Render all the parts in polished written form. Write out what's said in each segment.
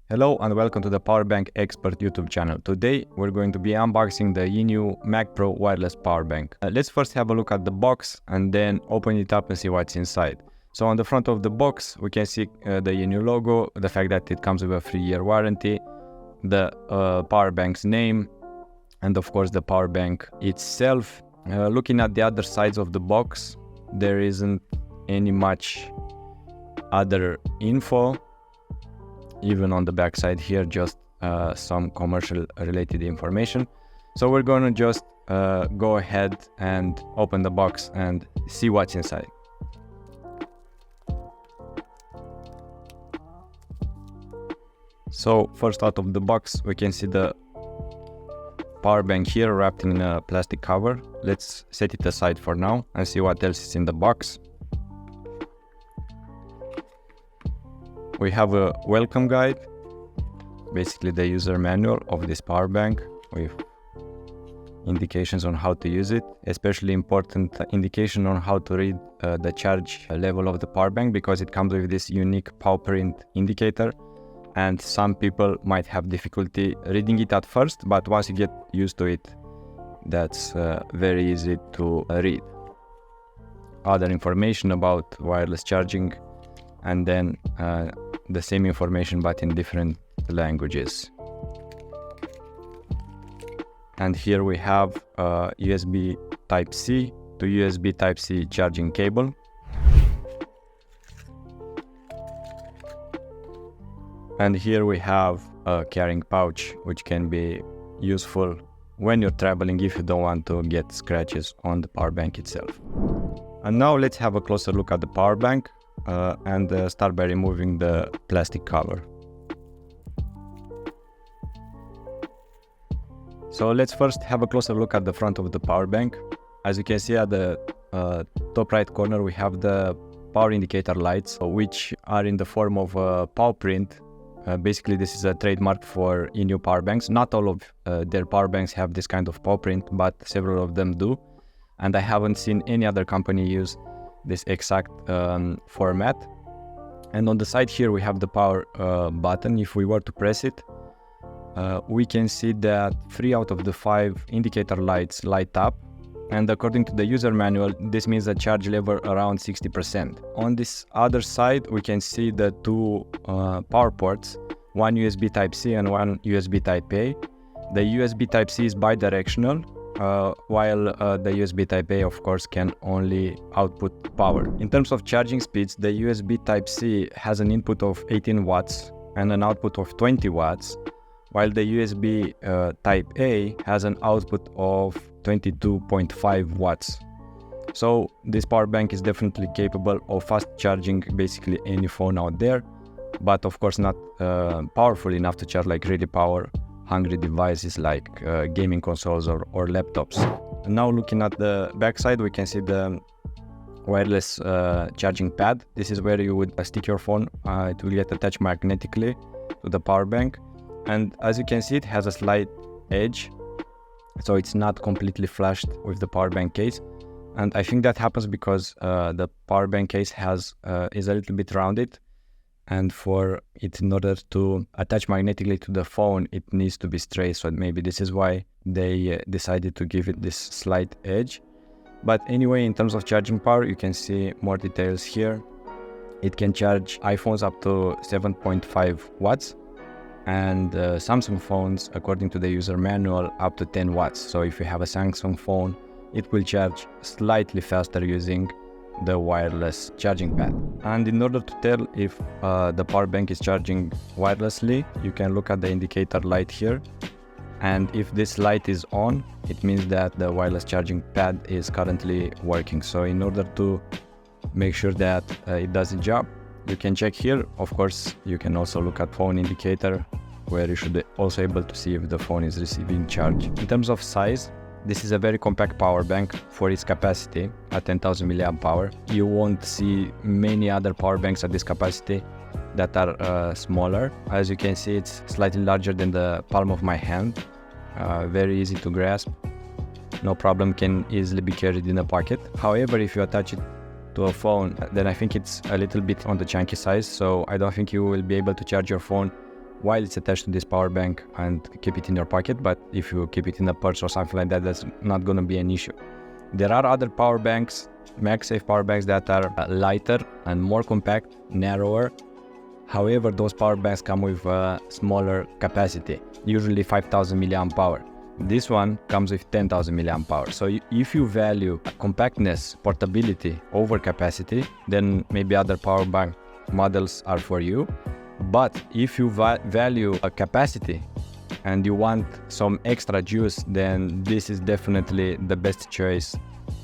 Hello and welcome to the Power Bank Expert YouTube channel. Today we're going to be unboxing the INIU MagPro wireless power bank. Let's first have a look at the box and then open it up and see what's inside. So on the front of the box we can see the INIU logo, the fact that it comes with a 3-year warranty, the power bank's name, and of course the power bank itself. Looking at the other sides of the box, there isn't any much other info. Even on the back side here, just some commercial related information. So we're gonna just go ahead and open the box and see what's inside. So first out of the box we can see the power bank here wrapped in a plastic cover. Let's set it aside for now and see what else is in the box. We have a welcome guide, basically the user manual of this power bank with indications on how to use it, especially important indication on how to read the charge level of the power bank, because it comes with this unique paw print indicator and some people might have difficulty reading it at first, but once you get used to it, that's very easy to read. Other information about wireless charging, and then the same information but in different languages. And here we have USB Type-C to USB Type-C charging cable. And here we have a carrying pouch, which can be useful when you're traveling if you don't want to get scratches on the power bank itself. And now let's have a closer look at the power bank. And start by removing the plastic cover. So let's first have a closer look at the front of the power bank. As you can see at the top right corner, we have the power indicator lights, which are in the form of a paw print. Basically this is a trademark for INIU power banks. Not all of their power banks have this kind of paw print, but several of them do, and I haven't seen any other company use this exact format. And on the side here we have the power button. If we were to press it, we can see that 3 out of the 5 indicator lights light up, and according to the user manual this means a charge level around 60%. On this other side we can see the 2 power ports, one USB Type-C and one USB Type-A. The USB Type-C is bidirectional, while the USB Type-A of course can only output power. In terms of charging speeds, the USB Type-C has an input of 18 watts and an output of 20 watts, while the USB Type-A has an output of 22.5 watts. So this power bank is definitely capable of fast charging basically any phone out there, but of course not powerful enough to charge like really power-hungry devices like gaming consoles or laptops. And now looking at the back side, we can see the wireless charging pad. This is where you would stick your phone. It will get attached magnetically to the power bank, and as you can see it has a slight edge, so it's not completely flushed with the power bank case. And I think that happens because the power bank case is a little bit rounded, and for it, in order to attach magnetically to the phone, it needs to be straight. So maybe this is why they decided to give it this slight edge. But anyway, in terms of charging power, you can see more details here. It can charge iPhones up to 7.5 watts and Samsung phones, according to the user manual, up to 10 watts. So if you have a Samsung phone, it will charge slightly faster using the wireless charging pad. And in order to tell if the power bank is charging wirelessly, you can look at the indicator light here, and if this light is on, it means that the wireless charging pad is currently working. So in order to make sure that it does the job, you can check here. Of course, you can also look at phone indicator, where you should also able to see if the phone is receiving charge. In terms of size, this is a very compact power bank for its capacity at 10,000 mAh. You won't see many other power banks at this capacity that are smaller. As you can see, it's slightly larger than the palm of my hand. Very easy to grasp. No problem, can easily be carried in a pocket. However, if you attach it to a phone, then I think it's a little bit on the chunky size. So I don't think you will be able to charge your phone while it's attached to this power bank and keep it in your pocket. But if you keep it in a purse or something like that, that's not going to be an issue. There are other power banks, MagSafe power banks, that are lighter and more compact, narrower. However, those power banks come with a smaller capacity, usually 5000 mAh. This one comes with 10,000 mAh. So if you value compactness, portability over capacity, then maybe other power bank models are for you. But if you value a capacity and you want some extra juice, then this is definitely the best choice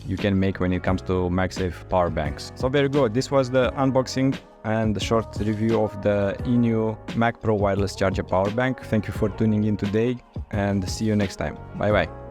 you can make when it comes to MagSafe power banks. So very good. This was the unboxing and the short review of the INIU MagPro wireless charger power bank. Thank you for tuning in today and see you next time. Bye bye.